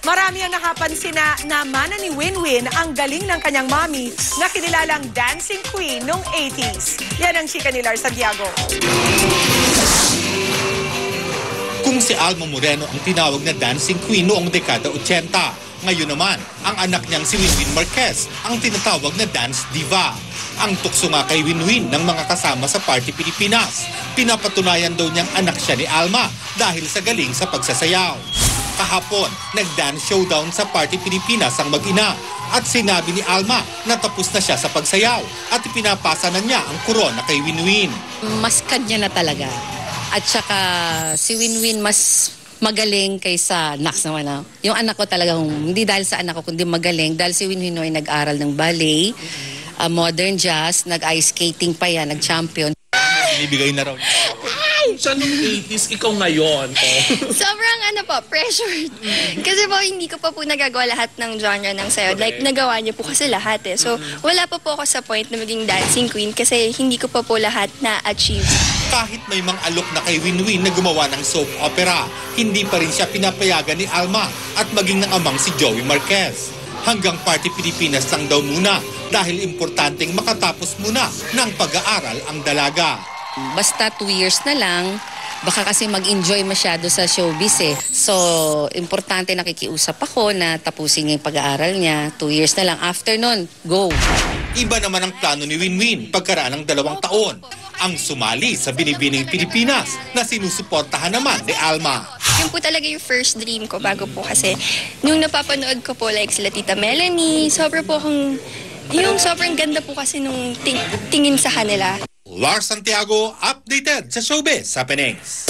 Marami ang nakapansin na namana ni Winwin ang galing ng kanyang mommy na kinilalang dancing queen noong 80s. Yan ang chika ni Lars Santiago. Kung si Alma Moreno ang tinawag na dancing queen noong dekada 80, ngayon naman, ang anak niyang si Winwin Marquez ang tinatawag na dance diva. Ang tukso nga kay Winwin ng mga kasama sa Party Pilipinas. Pinapatunayan daw niyang anak siya ni Alma dahil sa galing sa pagsasayaw. Kahapon, nag-dance showdown sa Party Pilipinas ang mag-ina at sinabi ni Alma na tapos na siya sa pagsayaw at ipinapasa na niya ang korona kay Winwin. Mas kanya na talaga. At saka si Winwin mas magaling kaysa Nax naman. Yung anak ko talagang, hindi dahil sa anak ko, kundi magaling. Dahil si Winwin ay nag-aral ng ballet, modern jazz, nag-ice skating pa yan, nag-champion. Binibigay na raw niya. Siya nung 80s, ikaw ngayon. Sobrang pressured. Kasi po, hindi ko pa po nagagawa lahat ng genre ng sayaw. Like, nagawa niyo po kasi lahat eh. So, wala pa po ako sa point na maging dancing queen kasi hindi ko pa po lahat na-achieve. Kahit may mga alok na kay Winwin na gumawa ng soap opera, hindi pa rin siya pinapayagan ni Alma at maging ng amang si Joey Marquez. Hanggang Party Pilipinas lang daw muna dahil importanteng makatapos muna ng pag-aaral ang dalaga. Basta 2 years na lang, baka kasi mag-enjoy masyado sa showbiz eh. So, importante nakikiusap ako na tapusin niya yung pag-aaral niya. 2 years na lang. After nun, go. Iba naman ang plano ni Winwin pagkaraan ng 2 taon. Ang sumali sa Binibining Pilipinas na sinusuportahan naman ni Alma. Yun po talaga yung first dream ko bago po kasi nung napapanood ko po like sila Tita Melanie, sobrang ganda po kasi nung tingin sa kanila. Lars Santiago, updated sa Showbiz Happenings.